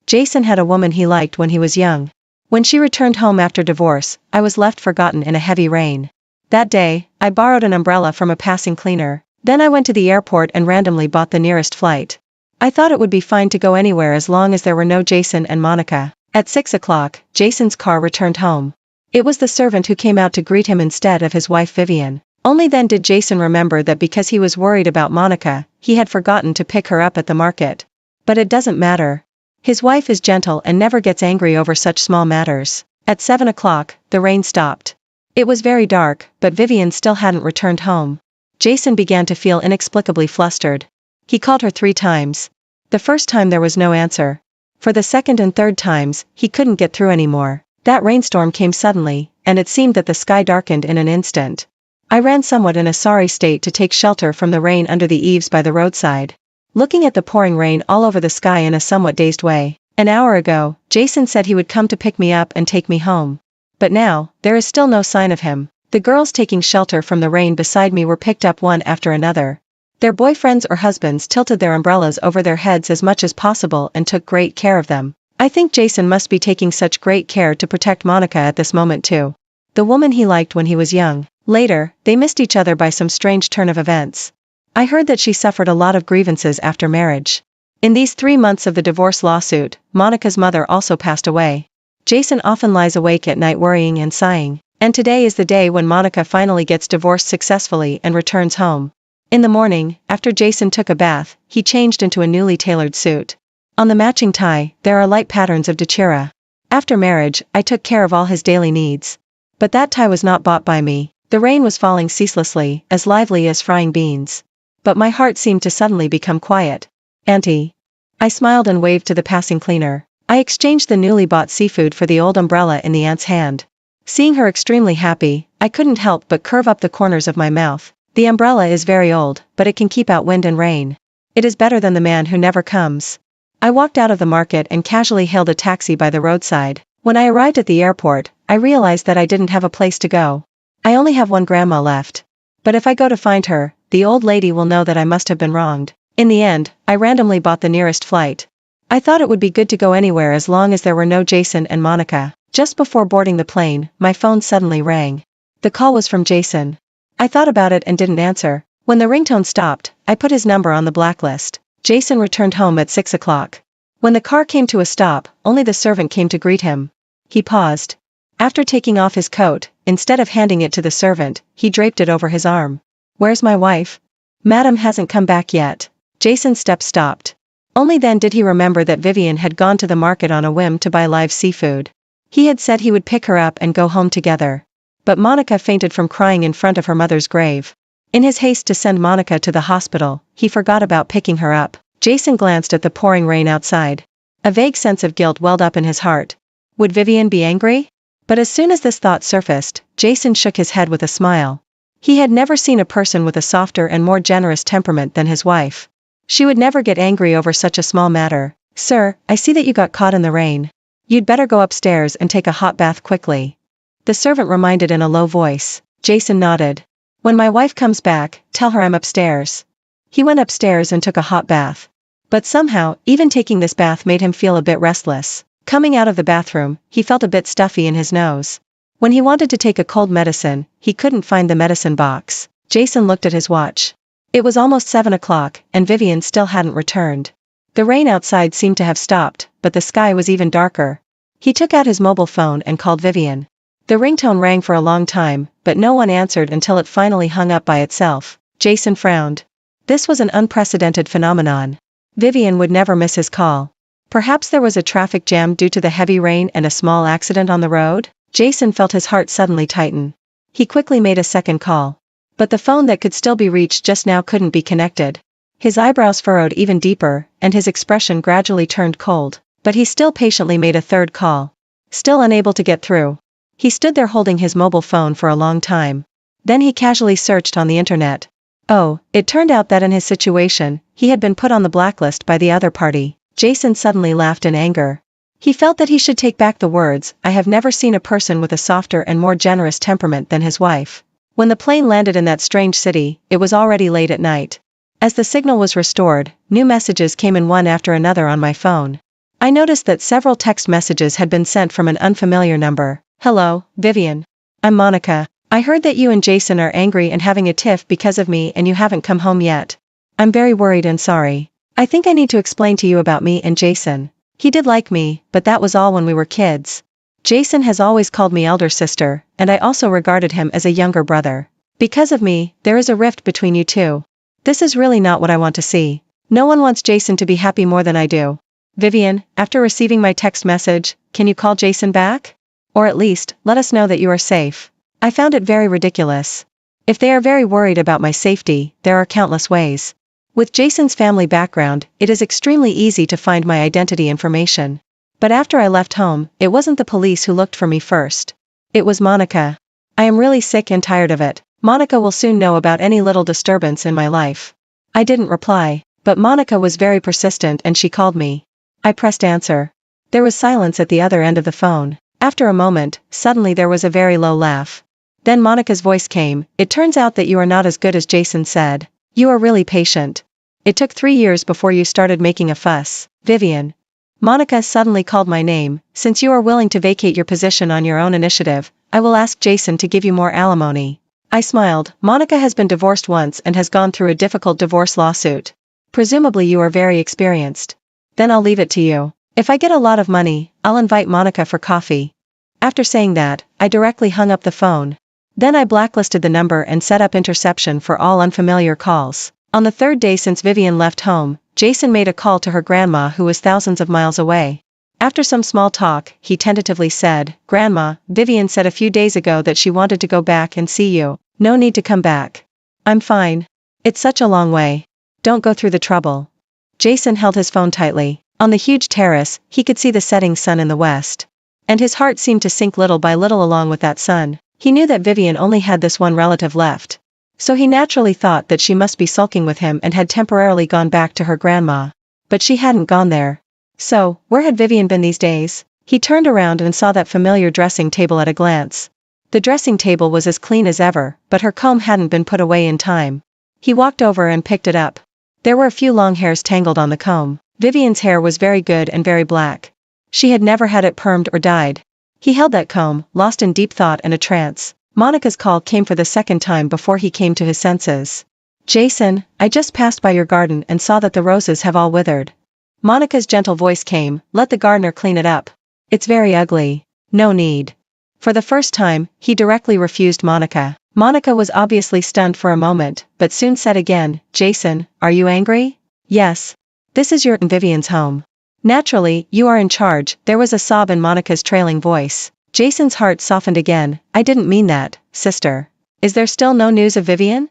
Jason had a woman he liked when he was young. When she returned home after divorce, I was left forgotten in a heavy rain. That day, I borrowed an umbrella from a passing cleaner. Then I went to the airport and randomly bought the nearest flight. I thought it would be fine to go anywhere as long as there were no Jason and Monica. At 6 o'clock, Jason's car returned home. It was the servant who came out to greet him instead of his wife Vivian. Only then did Jason remember that because he was worried about Monica, he had forgotten to pick her up at the market. But it doesn't matter. His wife is gentle and never gets angry over such small matters. At 7 o'clock, the rain stopped. It was very dark, but Vivian still hadn't returned home. Jason began to feel inexplicably flustered. He called her 3 times. The first time there was no answer. For the second and third times, he couldn't get through anymore. That rainstorm came suddenly, and it seemed that the sky darkened in an instant. I ran somewhat in a sorry state to take shelter from the rain under the eaves by the roadside. Looking at the pouring rain all over the sky in a somewhat dazed way. An hour ago, Jason said he would come to pick me up and take me home. But now, there is still no sign of him. The girls taking shelter from the rain beside me were picked up one after another. Their boyfriends or husbands tilted their umbrellas over their heads as much as possible and took great care of them. I think Jason must be taking such great care to protect Monica at this moment too. The woman he liked when he was young. Later, they missed each other by some strange turn of events. I heard that she suffered a lot of grievances after marriage. In these 3 months of the divorce lawsuit, Monica's mother also passed away. Jason often lies awake at night worrying and sighing, and today is the day when Monica finally gets divorced successfully and returns home. In the morning, after Jason took a bath, he changed into a newly tailored suit. On the matching tie, there are light patterns of dachira. After marriage, I took care of all his daily needs. But that tie was not bought by me. The rain was falling ceaselessly, as lively as frying beans. But my heart seemed to suddenly become quiet. Auntie. I smiled and waved to the passing cleaner. I exchanged the newly bought seafood for the old umbrella in the aunt's hand. Seeing her extremely happy, I couldn't help but curve up the corners of my mouth. The umbrella is very old, but it can keep out wind and rain. It is better than the man who never comes. I walked out of the market and casually hailed a taxi by the roadside. When I arrived at the airport, I realized that I didn't have a place to go. I only have one grandma left. But if I go to find her, the old lady will know that I must have been wronged. In the end, I randomly bought the nearest flight. I thought it would be good to go anywhere as long as there were no Jason and Monica. Just before boarding the plane, my phone suddenly rang. The call was from Jason. I thought about it and didn't answer. When the ringtone stopped, I put his number on the blacklist. Jason returned home at 6 o'clock. When the car came to a stop, only the servant came to greet him. He paused. After taking off his coat, instead of handing it to the servant, he draped it over his arm. Where's my wife? Madam hasn't come back yet. Jason's steps stopped. Only then did he remember that Vivian had gone to the market on a whim to buy live seafood. He had said he would pick her up and go home together. But Monica fainted from crying in front of her mother's grave. In his haste to send Monica to the hospital, he forgot about picking her up. Jason glanced at the pouring rain outside. A vague sense of guilt welled up in his heart. Would Vivian be angry? But as soon as this thought surfaced, Jason shook his head with a smile. He had never seen a person with a softer and more generous temperament than his wife. She would never get angry over such a small matter. Sir, I see that you got caught in the rain. You'd better go upstairs and take a hot bath quickly. The servant reminded in a low voice. Jason nodded. When my wife comes back, tell her I'm upstairs. He went upstairs and took a hot bath. But somehow, even taking this bath made him feel a bit restless. Coming out of the bathroom, he felt a bit stuffy in his nose. When he wanted to take a cold medicine, he couldn't find the medicine box. Jason looked at his watch. It was almost 7 o'clock, and Vivian still hadn't returned. The rain outside seemed to have stopped, but the sky was even darker. He took out his mobile phone and called Vivian. The ringtone rang for a long time, but no one answered until it finally hung up by itself. Jason frowned. This was an unprecedented phenomenon. Vivian would never miss his call. Perhaps there was a traffic jam due to the heavy rain and a small accident on the road? Jason felt his heart suddenly tighten. He quickly made a second call. But the phone that could still be reached just now couldn't be connected. His eyebrows furrowed even deeper, and his expression gradually turned cold. But he still patiently made a third call. Still unable to get through. He stood there holding his mobile phone for a long time. Then he casually searched on the internet. Oh, it turned out that in his situation, he had been put on the blacklist by the other party. Jason suddenly laughed in anger. He felt that he should take back the words, I have never seen a person with a softer and more generous temperament than his wife. When the plane landed in that strange city, it was already late at night. As the signal was restored, new messages came in one after another on my phone. I noticed that several text messages had been sent from an unfamiliar number. Hello, Vivian. I'm Monica. I heard that you and Jason are angry and having a tiff because of me and you haven't come home yet. I'm very worried and sorry. I think I need to explain to you about me and Jason. He did like me, but that was all when we were kids. Jason has always called me elder sister, and I also regarded him as a younger brother. Because of me, there is a rift between you two. This is really not what I want to see. No one wants Jason to be happy more than I do. Vivian, after receiving my text message, can you call Jason back? Or at least, let us know that you are safe. I found it very ridiculous. If they are very worried about my safety, there are countless ways. With Jason's family background, it is extremely easy to find my identity information. But after I left home, it wasn't the police who looked for me first. It was Monica. I am really sick and tired of it. Monica will soon know about any little disturbance in my life. I didn't reply, but Monica was very persistent and she called me. I pressed answer. There was silence at the other end of the phone. After a moment, suddenly there was a very low laugh. Then Monica's voice came. It turns out that you are not as good as Jason said. You are really patient. It took 3 years before you started making a fuss, Vivian. Monica suddenly called my name. Since you are willing to vacate your position on your own initiative, I will ask Jason to give you more alimony. I smiled. Monica has been divorced once and has gone through a difficult divorce lawsuit. Presumably you are very experienced. Then I'll leave it to you. If I get a lot of money, I'll invite Monica for coffee. After saying that, I directly hung up the phone. Then I blacklisted the number and set up interception for all unfamiliar calls. On the 3rd day since Vivian left home, Jason made a call to her grandma who was thousands of miles away. After some small talk, he tentatively said, Grandma, Vivian said a few days ago that she wanted to go back and see you. No need to come back. I'm fine. It's such a long way. Don't go through the trouble. Jason held his phone tightly. On the huge terrace, he could see the setting sun in the west. And his heart seemed to sink little by little along with that sun. He knew that Vivian only had this one relative left. So he naturally thought that she must be sulking with him and had temporarily gone back to her grandma. But she hadn't gone there. So, where had Vivian been these days? He turned around and saw that familiar dressing table at a glance. The dressing table was as clean as ever, but her comb hadn't been put away in time. He walked over and picked it up. There were a few long hairs tangled on the comb. Vivian's hair was very good and very black. She had never had it permed or dyed. He held that comb, lost in deep thought and a trance. Monica's call came for the 2nd time before he came to his senses. Jason, I just passed by your garden and saw that the roses have all withered. Monica's gentle voice came, let the gardener clean it up. It's very ugly. No need. For the first time, he directly refused Monica. Monica was obviously stunned for a moment, but soon said again, Jason, are you angry? Yes. This is your and Vivian's home. Naturally, you are in charge. There was a sob in Monica's trailing voice. Jason's heart softened again. I didn't mean that, sister. Is there still no news of Vivian?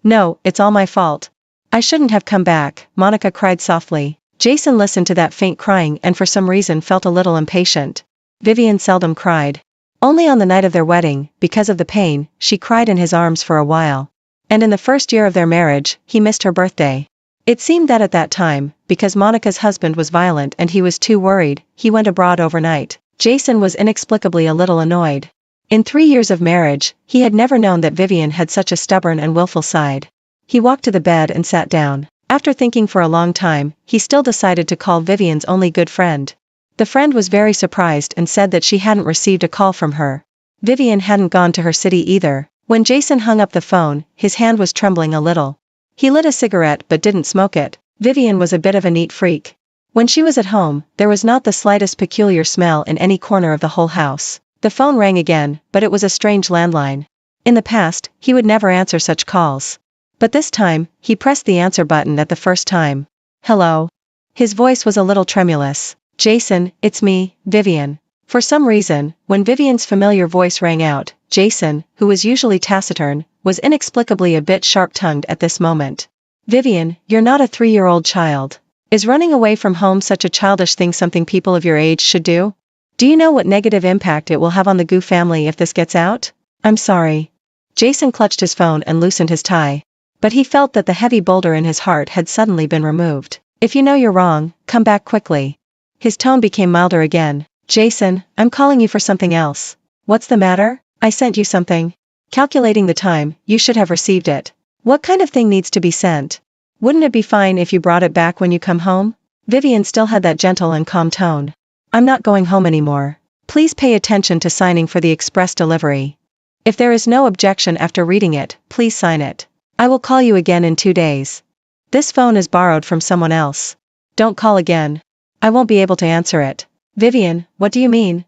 No, it's all my fault. I shouldn't have come back, Monica cried softly. Jason listened to that faint crying and for some reason felt a little impatient. Vivian seldom cried. Only on the night of their wedding, because of the pain, she cried in his arms for a while. And in the 1st year of their marriage, he missed her birthday. It seemed that at that time, because Monica's husband was violent and he was too worried, he went abroad overnight. Jason was inexplicably a little annoyed. In 3 years of marriage, he had never known that Vivian had such a stubborn and willful side. He walked to the bed and sat down. After thinking for a long time, he still decided to call Vivian's only good friend. The friend was very surprised and said that she hadn't received a call from her. Vivian hadn't gone to her city either. When Jason hung up the phone, his hand was trembling a little. He lit a cigarette but didn't smoke it. Vivian was a bit of a neat freak. When she was at home, there was not the slightest peculiar smell in any corner of the whole house. The phone rang again, but it was a strange landline. In the past, he would never answer such calls. But this time, he pressed the answer button at the first time. Hello. His voice was a little tremulous. Jason, it's me, Vivian. For some reason, when Vivian's familiar voice rang out, Jason, who was usually taciturn, was inexplicably a bit sharp-tongued at this moment. Vivian, you're not a 3-year-old child. Is running away from home such a childish thing something people of your age should do? Do you know what negative impact it will have on the Gu family if this gets out? I'm sorry. Jason clutched his phone and loosened his tie. But he felt that the heavy boulder in his heart had suddenly been removed. If you know you're wrong, come back quickly. His tone became milder again. Jason, I'm calling you for something else. What's the matter? I sent you something. Calculating the time, you should have received it. What kind of thing needs to be sent? Wouldn't it be fine if you brought it back when you come home? Vivian still had that gentle and calm tone. I'm not going home anymore. Please pay attention to signing for the express delivery. If there is no objection after reading it, please sign it. I will call you again in 2 days. This phone is borrowed from someone else. Don't call again. I won't be able to answer it. Vivian, what do you mean?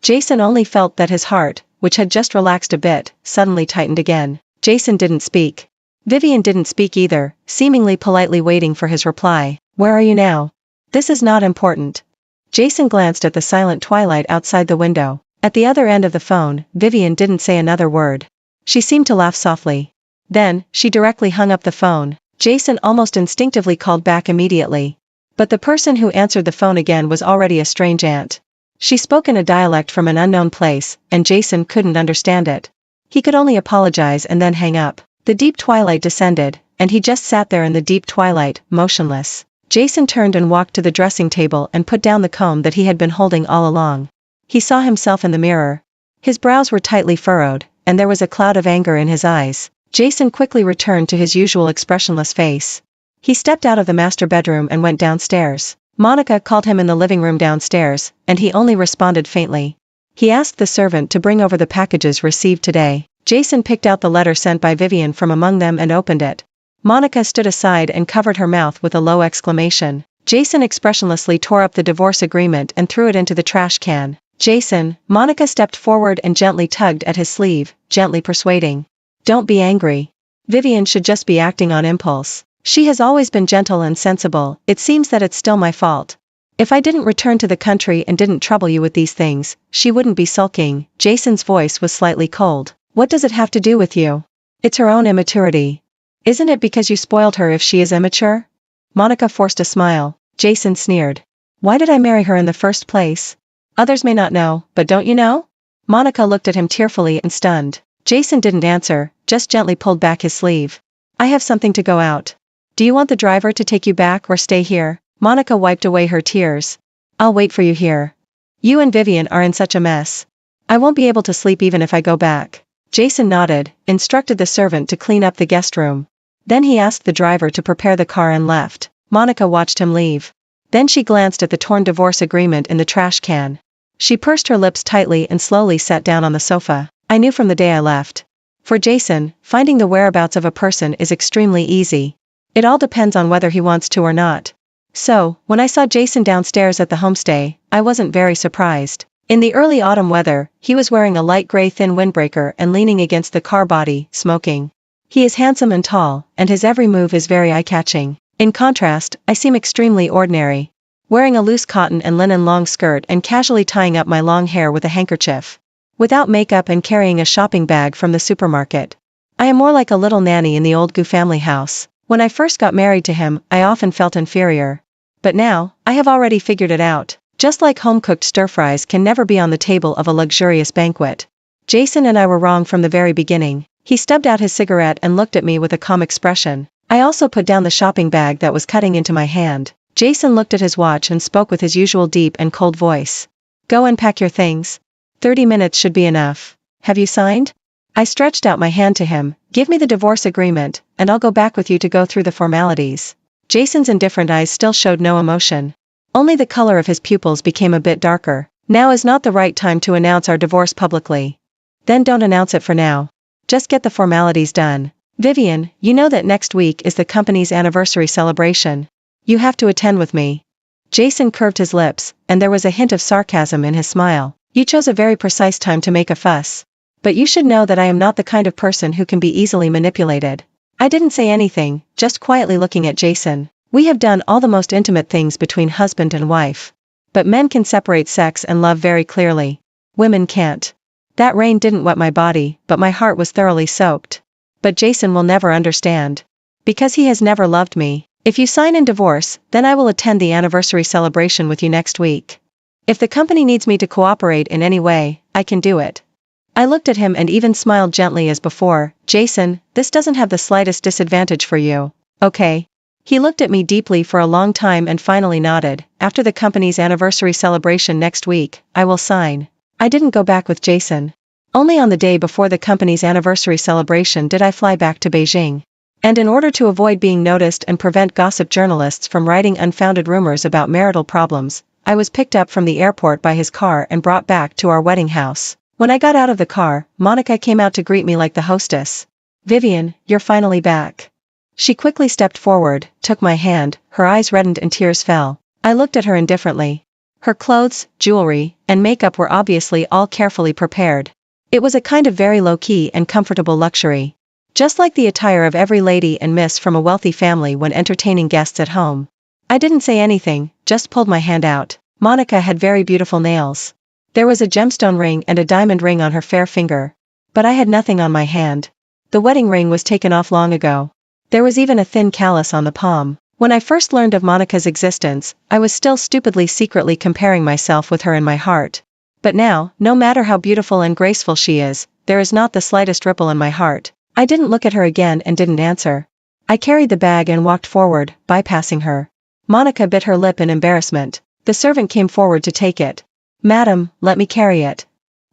Jason only felt that his heart, which had just relaxed a bit, suddenly tightened again. Jason didn't speak. Vivian didn't speak either, seemingly politely waiting for his reply. Where are you now? This is not important. Jason glanced at the silent twilight outside the window. At the other end of the phone, Vivian didn't say another word. She seemed to laugh softly. Then, she directly hung up the phone. Jason almost instinctively called back immediately. But the person who answered the phone again was already a strange aunt. She spoke in a dialect from an unknown place, and Jason couldn't understand it. He could only apologize and then hang up. The deep twilight descended, and he just sat there in the deep twilight, motionless. Jason turned and walked to the dressing table and put down the comb that he had been holding all along. He saw himself in the mirror. His brows were tightly furrowed, and there was a cloud of anger in his eyes. Jason quickly returned to his usual expressionless face. He stepped out of the master bedroom and went downstairs. Monica called him in the living room downstairs, and he only responded faintly. He asked the servant to bring over the packages received today. Jason picked out the letter sent by Vivian from among them and opened it. Monica stood aside and covered her mouth with a low exclamation. Jason expressionlessly tore up the divorce agreement and threw it into the trash can. Jason, Monica stepped forward and gently tugged at his sleeve, gently persuading. Don't be angry. Vivian should just be acting on impulse. She has always been gentle and sensible. It seems that it's still my fault. If I didn't return to the country and didn't trouble you with these things, she wouldn't be sulking. Jason's voice was slightly cold. What does it have to do with you? It's her own immaturity. Isn't it because you spoiled her if she is immature? Monica forced a smile. Jason sneered. Why did I marry her in the first place? Others may not know, but don't you know? Monica looked at him tearfully and stunned. Jason didn't answer, just gently pulled back his sleeve. I have something to go out. Do you want the driver to take you back or stay here? Monica wiped away her tears. I'll wait for you here. You and Vivian are in such a mess. I won't be able to sleep even if I go back. Jason nodded, instructed the servant to clean up the guest room. Then he asked the driver to prepare the car and left. Monica watched him leave. Then she glanced at the torn divorce agreement in the trash can. She pursed her lips tightly and slowly sat down on the sofa. I knew from the day I left. For Jason, finding the whereabouts of a person is extremely easy. It all depends on whether he wants to or not. So, when I saw Jason downstairs at the homestay, I wasn't very surprised. In the early autumn weather, he was wearing a light gray thin windbreaker and leaning against the car body, smoking. He is handsome and tall, and his every move is very eye-catching. In contrast, I seem extremely ordinary. Wearing a loose cotton and linen long skirt and casually tying up my long hair with a handkerchief. Without makeup and carrying a shopping bag from the supermarket. I am more like a little nanny in the old Gu family house. When I first got married to him, I often felt inferior. But now, I have already figured it out. Just like home-cooked stir-fries can never be on the table of a luxurious banquet. Jason and I were wrong from the very beginning. He stubbed out his cigarette and looked at me with a calm expression. I also put down the shopping bag that was cutting into my hand. Jason looked at his watch and spoke with his usual deep and cold voice. Go and pack your things. 30 minutes should be enough. Have you signed? I stretched out my hand to him. Give me the divorce agreement, and I'll go back with you to go through the formalities. Jason's indifferent eyes still showed no emotion. Only the color of his pupils became a bit darker. Now is not the right time to announce our divorce publicly. Then don't announce it for now. Just get the formalities done. Vivian, you know that next week is the company's anniversary celebration. You have to attend with me. Jason curved his lips, and there was a hint of sarcasm in his smile. You chose a very precise time to make a fuss. But you should know that I am not the kind of person who can be easily manipulated. I didn't say anything, just quietly looking at Jason. We have done all the most intimate things between husband and wife. But men can separate sex and love very clearly. Women can't. That rain didn't wet my body, but my heart was thoroughly soaked. But Jason will never understand. Because he has never loved me. If you sign in divorce, then I will attend the anniversary celebration with you next week. If the company needs me to cooperate in any way, I can do it. I looked at him and even smiled gently as before. Jason, this doesn't have the slightest disadvantage for you. Okay. He looked at me deeply for a long time and finally nodded. After the company's anniversary celebration next week, I will sign. I didn't go back with Jason. Only on the day before the company's anniversary celebration did I fly back to Beijing. And in order to avoid being noticed and prevent gossip journalists from writing unfounded rumors about marital problems, I was picked up from the airport by his car and brought back to our wedding house. When I got out of the car, Monica came out to greet me like the hostess. "Vivian, you're finally back." She quickly stepped forward, took my hand, her eyes reddened and tears fell. I looked at her indifferently. Her clothes, jewelry, and makeup were obviously all carefully prepared. It was a kind of very low-key and comfortable luxury. Just like the attire of every lady and miss from a wealthy family when entertaining guests at home. I didn't say anything, just pulled my hand out. Monica had very beautiful nails. There was a gemstone ring and a diamond ring on her fair finger. But I had nothing on my hand. The wedding ring was taken off long ago. There was even a thin callus on the palm. When I first learned of Monica's existence, I was still stupidly secretly comparing myself with her in my heart. But now, no matter how beautiful and graceful she is, there is not the slightest ripple in my heart. I didn't look at her again and didn't answer. I carried the bag and walked forward, bypassing her. Monica bit her lip in embarrassment. The servant came forward to take it. "Madam, let me carry it."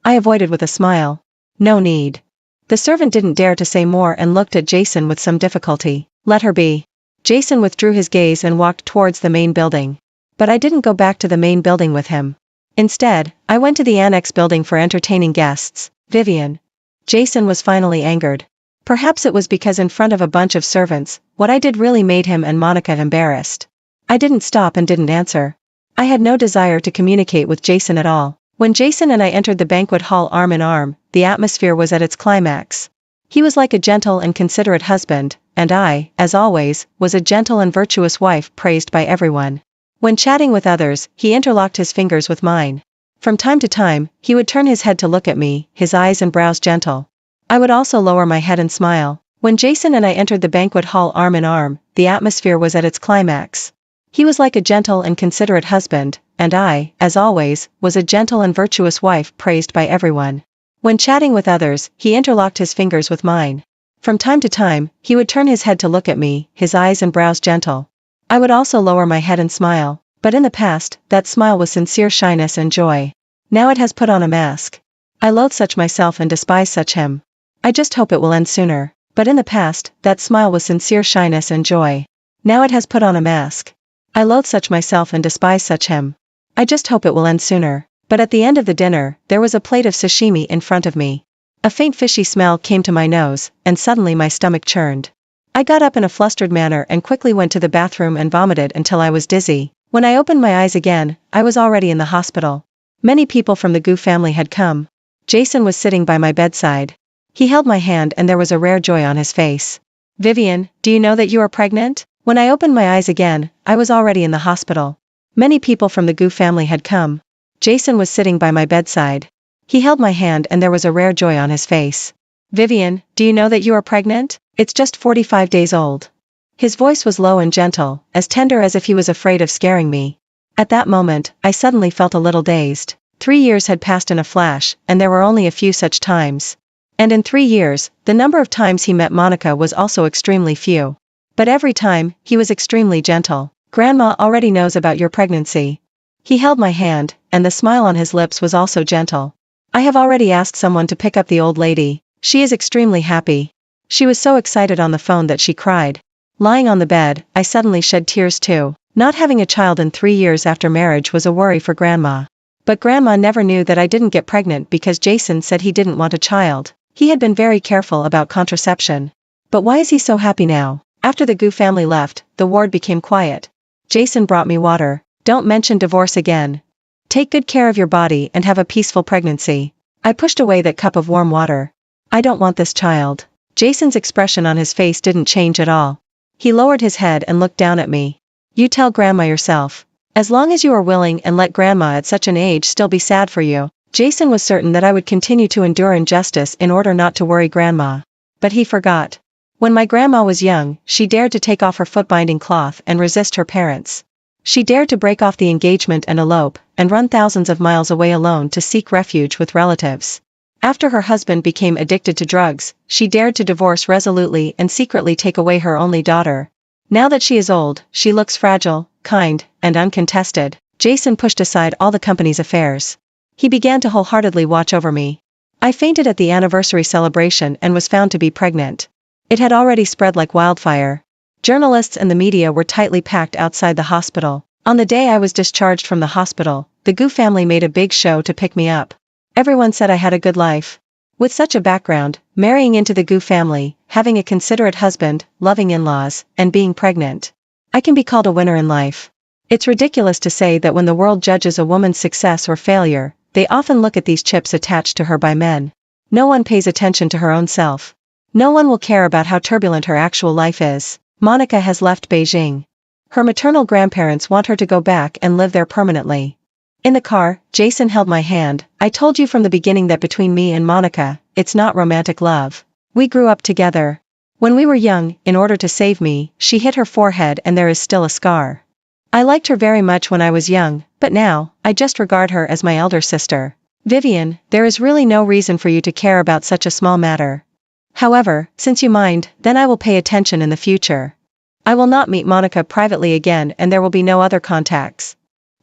I avoided with a smile. "No need." The servant didn't dare to say more and looked at Jason with some difficulty. "Let her be." Jason withdrew his gaze and walked towards the main building. But I didn't go back to the main building with him. Instead, I went to the annex building for entertaining guests. "Vivian." Jason was finally angered. Perhaps it was because in front of a bunch of servants, what I did really made him and Monica embarrassed. I didn't stop and didn't answer. I had no desire to communicate with Jason at all. When Jason and I entered the banquet hall arm in arm, the atmosphere was at its climax. He was like a gentle and considerate husband, and I, as always, was a gentle and virtuous wife praised by everyone. When chatting with others, he interlocked his fingers with mine. From time to time, he would turn his head to look at me, his eyes and brows gentle. I would also lower my head and smile. When Jason and I entered the banquet hall arm in arm, the atmosphere was at its climax. He was like a gentle and considerate husband, and I, as always, was a gentle and virtuous wife praised by everyone. When chatting with others, he interlocked his fingers with mine. From time to time, he would turn his head to look at me, his eyes and brows gentle. I would also lower my head and smile, but in the past, that smile was sincere shyness and joy. Now it has put on a mask. I loathe such myself and despise such him. I just hope it will end sooner. But in the past, that smile was sincere shyness and joy. Now it has put on a mask. I loathe such myself and despise such him. I just hope it will end sooner. But at the end of the dinner, there was a plate of sashimi in front of me. A faint fishy smell came to my nose, and suddenly my stomach churned. I got up in a flustered manner and quickly went to the bathroom and vomited until I was dizzy. When I opened my eyes again, I was already in the hospital. Many people from the Gu family had come. Jason was sitting by my bedside. He held my hand and there was a rare joy on his face. "Vivian, do you know that you are pregnant?" When I opened my eyes again, I was already in the hospital. Many people from the Gu family had come. Jason was sitting by my bedside. He held my hand and there was a rare joy on his face. "Vivian, do you know that you are pregnant? It's just 45 days old." His voice was low and gentle, as tender as if he was afraid of scaring me. At that moment, I suddenly felt a little dazed. 3 years had passed in a flash, and there were only a few such times. And in 3 years, the number of times he met Monica was also extremely few. But every time, he was extremely gentle. "Grandma already knows about your pregnancy." He held my hand, and the smile on his lips was also gentle. "I have already asked someone to pick up the old lady. She is extremely happy." She was so excited on the phone that she cried. Lying on the bed, I suddenly shed tears too. Not having a child in 3 years after marriage was a worry for Grandma. But Grandma never knew that I didn't get pregnant because Jason said he didn't want a child. He had been very careful about contraception. But why is he so happy now? After the Gu family left, the ward became quiet. Jason brought me water. "Don't mention divorce again. Take good care of your body and have a peaceful pregnancy." I pushed away that cup of warm water. "I don't want this child." Jason's expression on his face didn't change at all. He lowered his head and looked down at me. "You tell Grandma yourself. As long as you are willing and let Grandma at such an age still be sad for you." Jason was certain that I would continue to endure injustice in order not to worry Grandma. But he forgot. When my grandma was young, she dared to take off her foot-binding cloth and resist her parents. She dared to break off the engagement and elope, and run thousands of miles away alone to seek refuge with relatives. After her husband became addicted to drugs, she dared to divorce resolutely and secretly take away her only daughter. Now that she is old, she looks fragile, kind, and uncontested. Jason pushed aside all the company's affairs. He began to wholeheartedly watch over me. I fainted at the anniversary celebration and was found to be pregnant. It had already spread like wildfire. Journalists and the media were tightly packed outside the hospital. On the day I was discharged from the hospital, the Gu family made a big show to pick me up. Everyone said I had a good life. With such a background, marrying into the Gu family, having a considerate husband, loving in-laws, and being pregnant, I can be called a winner in life. It's ridiculous to say that when the world judges a woman's success or failure, they often look at these chips attached to her by men. No one pays attention to her own self. No one will care about how turbulent her actual life is. Monica has left Beijing. Her maternal grandparents want her to go back and live there permanently. In the car, Jason held my hand. I told you from the beginning that between me and Monica, it's not romantic love. We grew up together. When we were young, in order to save me, she hit her forehead and there is still a scar. I liked her very much when I was young, but now, I just regard her as my elder sister. Vivian, there is really no reason for you to care about such a small matter. However, since you mind, then I will pay attention in the future. I will not meet Monica privately again and there will be no other contacts.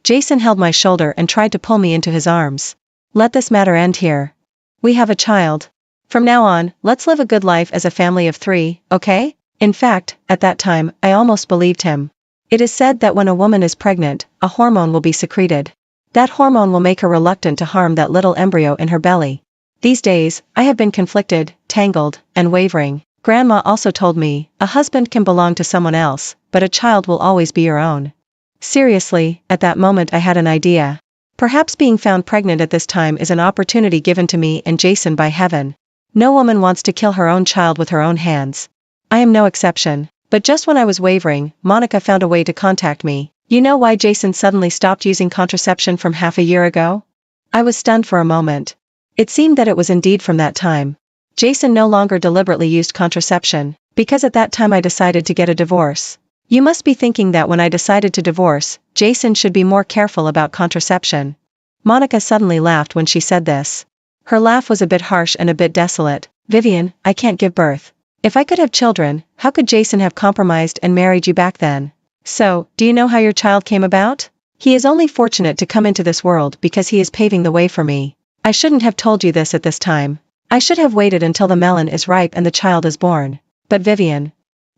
Jason held my shoulder and tried to pull me into his arms. Let this matter end here. We have a child. From now on, let's live a good life as a family of 3, okay? In fact, at that time, I almost believed him. It is said that when a woman is pregnant, a hormone will be secreted. That hormone will make her reluctant to harm that little embryo in her belly. These days, I have been conflicted, tangled, and wavering. Grandma also told me, a husband can belong to someone else, but a child will always be your own. Seriously, at that moment I had an idea. Perhaps being found pregnant at this time is an opportunity given to me and Jason by heaven. No woman wants to kill her own child with her own hands. I am no exception. But just when I was wavering, Monica found a way to contact me. You know why Jason suddenly stopped using contraception from half a year ago? I was stunned for a moment. It seemed that it was indeed from that time. Jason no longer deliberately used contraception, because at that time I decided to get a divorce. You must be thinking that when I decided to divorce, Jason should be more careful about contraception. Monica suddenly laughed when she said this. Her laugh was a bit harsh and a bit desolate. Vivian, I can't give birth. If I could have children, how could Jason have compromised and married you back then? So, do you know how your child came about? He is only fortunate to come into this world because he is paving the way for me. I shouldn't have told you this at this time. I should have waited until the melon is ripe and the child is born. But Vivian.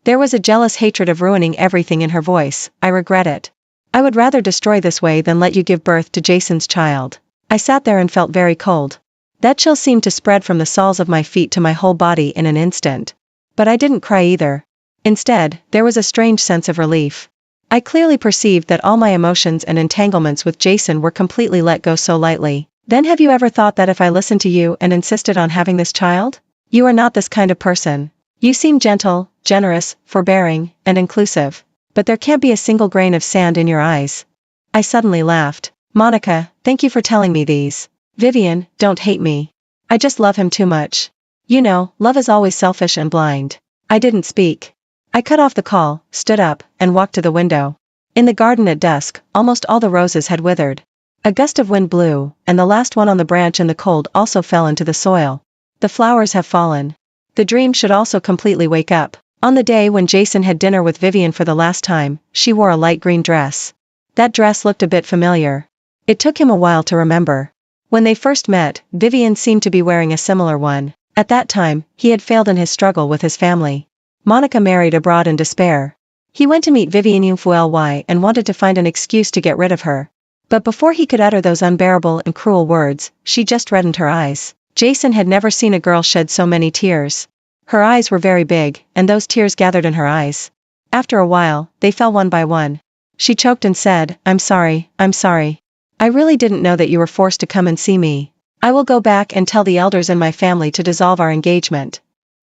There was a jealous hatred of ruining everything in her voice. I regret it. I would rather destroy this way than let you give birth to Jason's child. I sat there and felt very cold. That chill seemed to spread from the soles of my feet to my whole body in an instant. But I didn't cry either. Instead, there was a strange sense of relief. I clearly perceived that all my emotions and entanglements with Jason were completely let go so lightly. Then have you ever thought that if I listened to you and insisted on having this child? You are not this kind of person. You seem gentle, generous, forbearing, and inclusive. But there can't be a single grain of sand in your eyes. I suddenly laughed. Monica, thank you for telling me these. Vivian, don't hate me. I just love him too much. You know, love is always selfish and blind. I didn't speak. I cut off the call, stood up, and walked to the window. In the garden at dusk, almost all the roses had withered. A gust of wind blew, and the last one on the branch in the cold also fell into the soil. The flowers have fallen. The dream should also completely wake up. On the day when Jason had dinner with Vivian for the last time, she wore a light green dress. That dress looked a bit familiar. It took him a while to remember. When they first met, Vivian seemed to be wearing a similar one. At that time, he had failed in his struggle with his family. Monica married abroad in despair. He went to meet Vivian Yunfuely and wanted to find an excuse to get rid of her. But before he could utter those unbearable and cruel words, she just reddened her eyes. Jason had never seen a girl shed so many tears. Her eyes were very big, and those tears gathered in her eyes. After a while, they fell one by one. She choked and said, I'm sorry. I really didn't know that you were forced to come and see me. I will go back and tell the elders in my family to dissolve our engagement.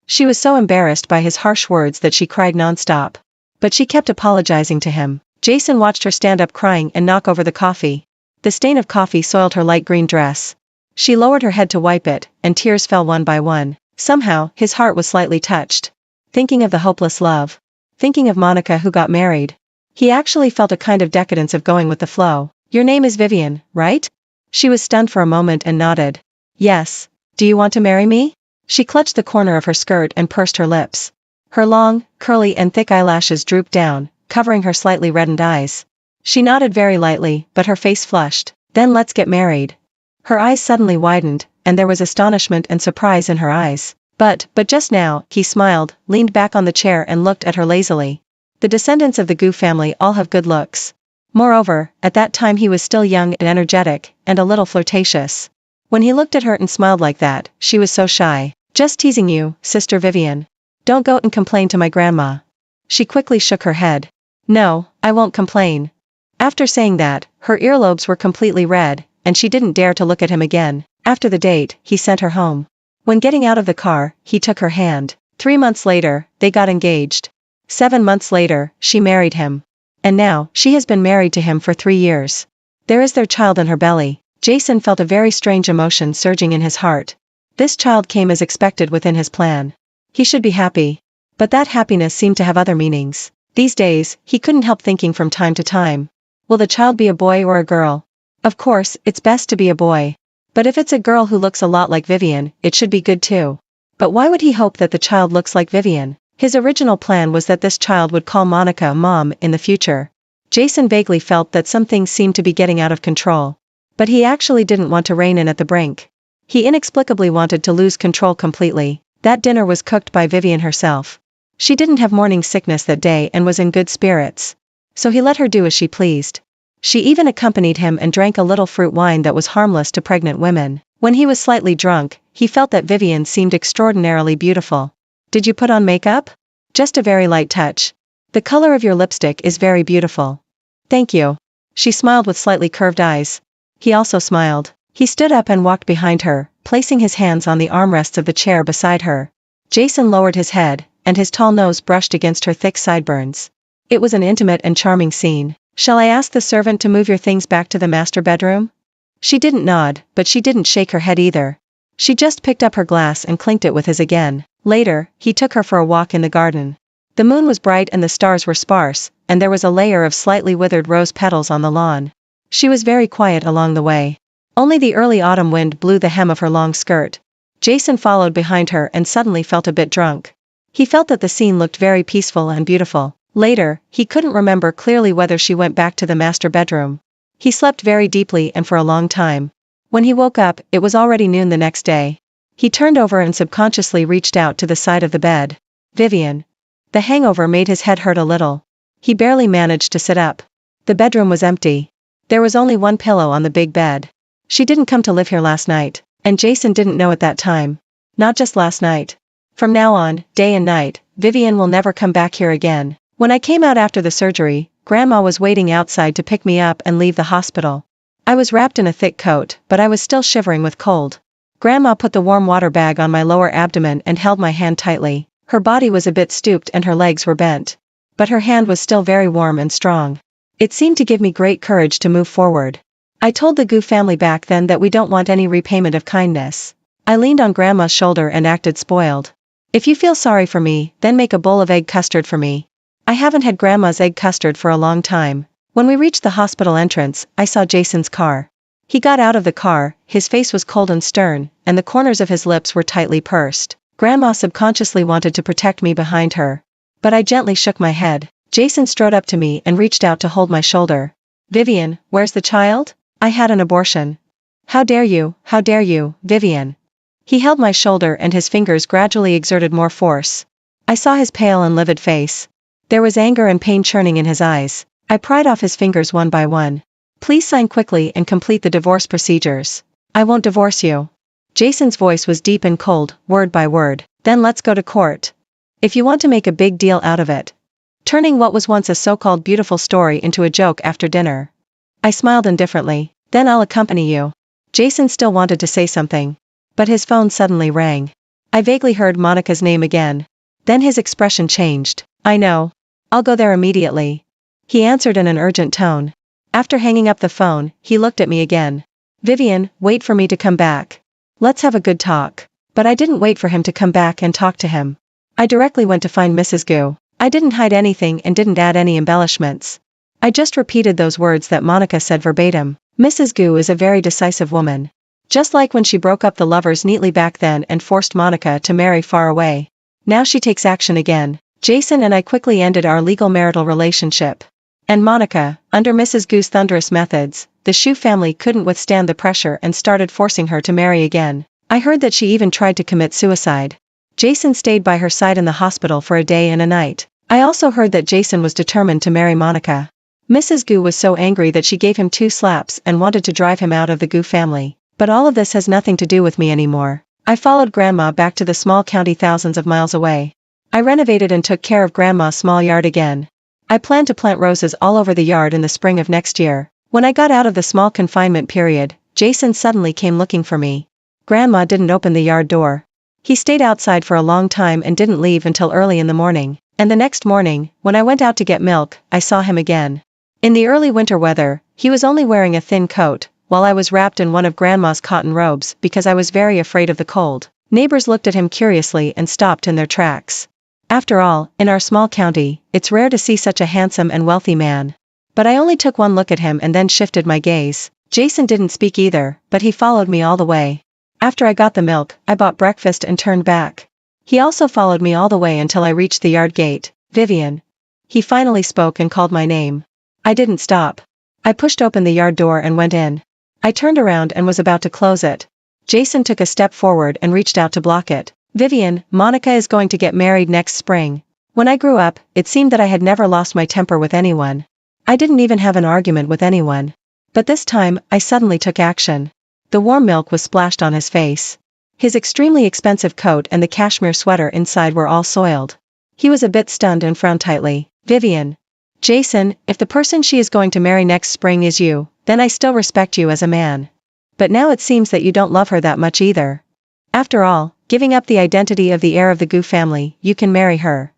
She was so embarrassed by his harsh words that she cried nonstop. But she kept apologizing to him. Jason watched her stand up crying and knock over the coffee. The stain of coffee soiled her light green dress. She lowered her head to wipe it, and tears fell one by one. Somehow, his heart was slightly touched. Thinking of the hopeless love. Thinking of Monica who got married. He actually felt a kind of decadence of going with the flow. Your name is Vivian, right? She was stunned for a moment and nodded. Yes. Do you want to marry me? She clutched the corner of her skirt and pursed her lips. Her long, curly and thick eyelashes drooped down, covering her slightly reddened eyes. She nodded very lightly, but her face flushed. Then let's get married. Her eyes suddenly widened, and there was astonishment and surprise in her eyes. But just now, he smiled, leaned back on the chair and looked at her lazily. The descendants of the Gu family all have good looks. Moreover, at that time he was still young and energetic, and a little flirtatious. When he looked at her and smiled like that, she was so shy. Just teasing you, Sister Vivian. Don't go and complain to my grandma. She quickly shook her head. No, I won't complain. After saying that, her earlobes were completely red, and she didn't dare to look at him again. After the date, he sent her home. When getting out of the car, he took her hand. 3 months later, they got engaged. 7 months later, she married him. And now, she has been married to him for 3 years. There is their child in her belly. Jason felt a very strange emotion surging in his heart. This child came as expected within his plan. He should be happy. But that happiness seemed to have other meanings. These days, he couldn't help thinking from time to time. Will the child be a boy or a girl? Of course, it's best to be a boy. But if it's a girl who looks a lot like Vivian, it should be good too. But why would he hope that the child looks like Vivian? His original plan was that this child would call Monica Mom in the future. Jason vaguely felt that some things seemed to be getting out of control. But he actually didn't want to rein in at the brink. He inexplicably wanted to lose control completely. That dinner was cooked by Vivian herself. She didn't have morning sickness that day and was in good spirits. So he let her do as she pleased. She even accompanied him and drank a little fruit wine that was harmless to pregnant women. When he was slightly drunk, he felt that Vivian seemed extraordinarily beautiful. Did you put on makeup? Just a very light touch. The color of your lipstick is very beautiful. Thank you. She smiled with slightly curved eyes. He also smiled. He stood up and walked behind her, placing his hands on the armrests of the chair beside her. Jason lowered his head, and his tall nose brushed against her thick sideburns. It was an intimate and charming scene. Shall I ask the servant to move your things back to the master bedroom? She didn't nod, but she didn't shake her head either. She just picked up her glass and clinked it with his again. Later, he took her for a walk in the garden. The moon was bright and the stars were sparse, and there was a layer of slightly withered rose petals on the lawn. She was very quiet along the way. Only the early autumn wind blew the hem of her long skirt. Jason followed behind her and suddenly felt a bit drunk. He felt that the scene looked very peaceful and beautiful. Later, he couldn't remember clearly whether she went back to the master bedroom. He slept very deeply and for a long time. When he woke up, it was already noon the next day. He turned over and subconsciously reached out to the side of the bed. Vivian. The hangover made his head hurt a little. He barely managed to sit up. The bedroom was empty. There was only one pillow on the big bed. She didn't come to live here last night, and Jason didn't know at that time. Not just last night. From now on, day and night, Vivian will never come back here again. When I came out after the surgery, Grandma was waiting outside to pick me up and leave the hospital. I was wrapped in a thick coat, but I was still shivering with cold. Grandma put the warm water bag on my lower abdomen and held my hand tightly. Her body was a bit stooped and her legs were bent. But her hand was still very warm and strong. It seemed to give me great courage to move forward. I told the Gu family back then that we don't want any repayment of kindness. I leaned on Grandma's shoulder and acted spoiled. If you feel sorry for me, then make a bowl of egg custard for me. I haven't had Grandma's egg custard for a long time. When we reached the hospital entrance, I saw Jason's car. He got out of the car, his face was cold and stern, and the corners of his lips were tightly pursed. Grandma subconsciously wanted to protect me behind her. But I gently shook my head. Jason strode up to me and reached out to hold my shoulder. Vivian, where's the child? I had an abortion. How dare you, Vivian? He held my shoulder and his fingers gradually exerted more force. I saw his pale and livid face. There was anger and pain churning in his eyes. I pried off his fingers one by one. Please sign quickly and complete the divorce procedures. I won't divorce you. Jason's voice was deep and cold, word by word. Then let's go to court. If you want to make a big deal out of it. Turning what was once a so-called beautiful story into a joke after dinner. I smiled indifferently. Then I'll accompany you. Jason still wanted to say something. But his phone suddenly rang. I vaguely heard Monica's name again. Then his expression changed. I know. I'll go there immediately. He answered in an urgent tone. After hanging up the phone, he looked at me again. Vivian, wait for me to come back. Let's have a good talk. But I didn't wait for him to come back and talk to him. I directly went to find Mrs. Gu. I didn't hide anything and didn't add any embellishments. I just repeated those words that Monica said verbatim. Mrs. Gu is a very decisive woman. Just like when she broke up the lovers neatly back then and forced Monica to marry far away. Now she takes action again. Jason and I quickly ended our legal marital relationship. And Monica, under Mrs. Gu's thunderous methods, the Shu family couldn't withstand the pressure and started forcing her to marry again. I heard that she even tried to commit suicide. Jason stayed by her side in the hospital for a day and a night. I also heard that Jason was determined to marry Monica. Mrs. Gu was so angry that she gave him 2 slaps and wanted to drive him out of the Gu family. But all of this has nothing to do with me anymore. I followed Grandma back to the small county thousands of miles away. I renovated and took care of Grandma's small yard again. I plan to plant roses all over the yard in the spring of next year. When I got out of the small confinement period, Jason suddenly came looking for me. Grandma didn't open the yard door. He stayed outside for a long time and didn't leave until early in the morning. And the next morning, when I went out to get milk, I saw him again. In the early winter weather, he was only wearing a thin coat, while I was wrapped in one of Grandma's cotton robes because I was very afraid of the cold. Neighbors looked at him curiously and stopped in their tracks. After all, in our small county, it's rare to see such a handsome and wealthy man. But I only took one look at him and then shifted my gaze. Jason didn't speak either, but he followed me all the way. After I got the milk, I bought breakfast and turned back. He also followed me all the way until I reached the yard gate. Vivian. He finally spoke and called my name. I didn't stop. I pushed open the yard door and went in. I turned around and was about to close it. Jason took a step forward and reached out to block it. Vivian, Monica is going to get married next spring. When I grew up, it seemed that I had never lost my temper with anyone. I didn't even have an argument with anyone. But this time, I suddenly took action. The warm milk was splashed on his face. His extremely expensive coat and the cashmere sweater inside were all soiled. He was a bit stunned and frowned tightly. Vivian. Jason, if the person she is going to marry next spring is you, then I still respect you as a man. But now it seems that you don't love her that much either. After all, giving up the identity of the heir of the Gu family, you can marry her.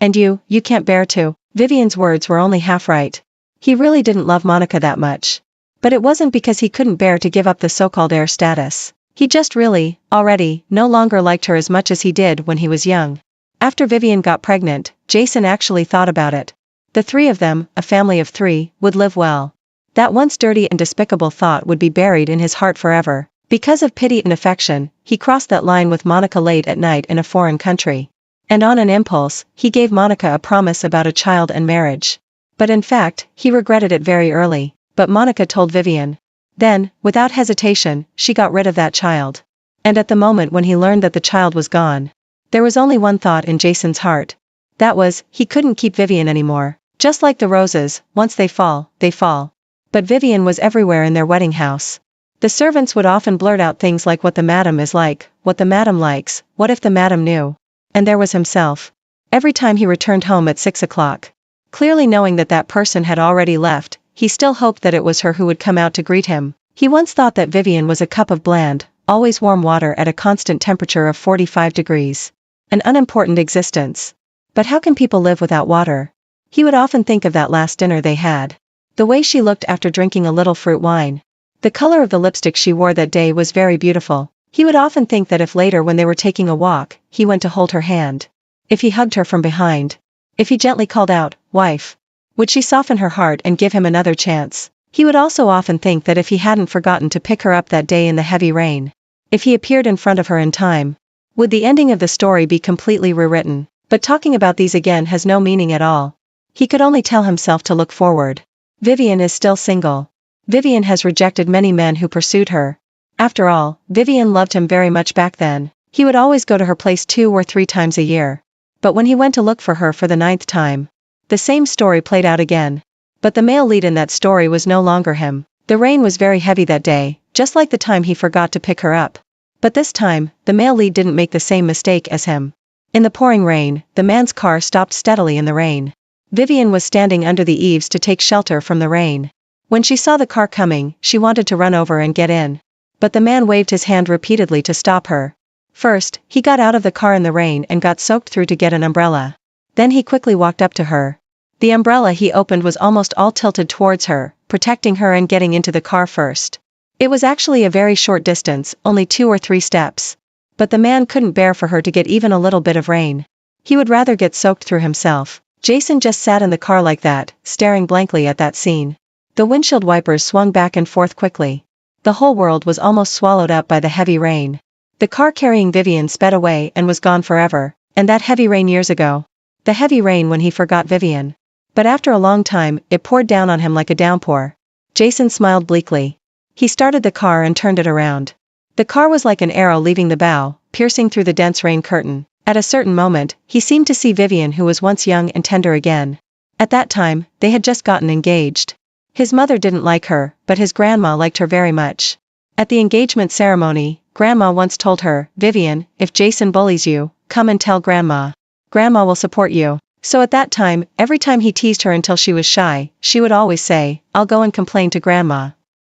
And you can't bear to. Vivian's words were only half right. He really didn't love Monica that much. But it wasn't because he couldn't bear to give up the so-called heir status. He just really, already, no longer liked her as much as he did when he was young. After Vivian got pregnant, Jason actually thought about it. The 3 of them, a family of 3, would live well. That once dirty and despicable thought would be buried in his heart forever. Because of pity and affection, he crossed that line with Monica late at night in a foreign country. And on an impulse, he gave Monica a promise about a child and marriage. But in fact, he regretted it very early. But Monica told Vivian. Then, without hesitation, she got rid of that child. And at the moment when he learned that the child was gone, there was only one thought in Jason's heart. That was, he couldn't keep Vivian anymore. Just like the roses, once they fall, they fall. But Vivian was everywhere in their wedding house. The servants would often blurt out things like what the madam is like, what the madam likes, what if the madam knew. And there was himself. Every time he returned home at 6 o'clock. Clearly knowing that that person had already left, he still hoped that it was her who would come out to greet him. He once thought that Vivian was a cup of bland, always warm water at a constant temperature of 45 degrees. An unimportant existence. But how can people live without water? He would often think of that last dinner they had. The way she looked after drinking a little fruit wine. The color of the lipstick she wore that day was very beautiful. He would often think that if later when they were taking a walk, he went to hold her hand. If he hugged her from behind. If he gently called out, "Wife." Would she soften her heart and give him another chance? He would also often think that if he hadn't forgotten to pick her up that day in the heavy rain. If he appeared in front of her in time. Would the ending of the story be completely rewritten? But talking about these again has no meaning at all. He could only tell himself to look forward. Vivian is still single. Vivian has rejected many men who pursued her. After all, Vivian loved him very much back then. He would always go to her place 2 or 3 times a year. But when he went to look for her for the 9th time, the same story played out again. But the male lead in that story was no longer him. The rain was very heavy that day, just like the time he forgot to pick her up. But this time, the male lead didn't make the same mistake as him. In the pouring rain, the man's car stopped steadily in the rain. Vivian was standing under the eaves to take shelter from the rain. When she saw the car coming, she wanted to run over and get in. But the man waved his hand repeatedly to stop her. First, he got out of the car in the rain and got soaked through to get an umbrella. Then he quickly walked up to her. The umbrella he opened was almost all tilted towards her, protecting her and getting into the car first. It was actually a very short distance, only 2 or 3 steps. But the man couldn't bear for her to get even a little bit of rain. He would rather get soaked through himself. Jason just sat in the car like that, staring blankly at that scene. The windshield wipers swung back and forth quickly. The whole world was almost swallowed up by the heavy rain. The car carrying Vivian sped away and was gone forever, and that heavy rain years ago. The heavy rain when he forgot Vivian. But after a long time, it poured down on him like a downpour. Jason smiled bleakly. He started the car and turned it around. The car was like an arrow leaving the bow, piercing through the dense rain curtain. At a certain moment, he seemed to see Vivian, who was once young and tender, again. At that time, they had just gotten engaged. His mother didn't like her, but his grandma liked her very much. At the engagement ceremony, Grandma once told her, "Vivian, if Jason bullies you, come and tell Grandma. Grandma will support you." So at that time, every time he teased her until she was shy, she would always say, "I'll go and complain to Grandma."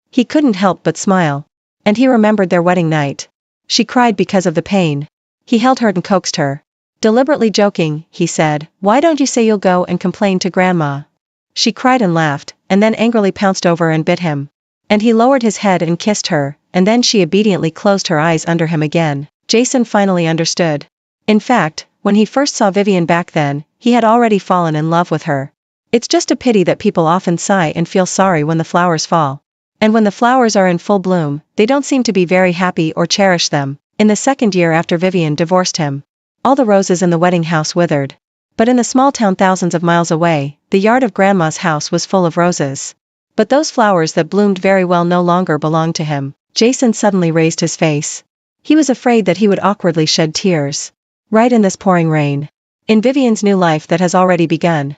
He couldn't help but smile. And he remembered their wedding night. She cried because of the pain. He held her and coaxed her. Deliberately joking, he said, "Why don't you say you'll go and complain to Grandma?" She cried and laughed, and then angrily pounced over and bit him. And he lowered his head and kissed her, and then she obediently closed her eyes under him again. Jason finally understood. In fact, when he first saw Vivian back then, he had already fallen in love with her. It's just a pity that people often sigh and feel sorry when the flowers fall. And when the flowers are in full bloom, they don't seem to be very happy or cherish them. In the second year after Vivian divorced him, all the roses in the wedding house withered. But in the small town thousands of miles away, the yard of Grandma's house was full of roses. But those flowers that bloomed very well no longer belonged to him. Jason suddenly raised his face. He was afraid that he would awkwardly shed tears. Right in this pouring rain. In Vivian's new life that has already begun.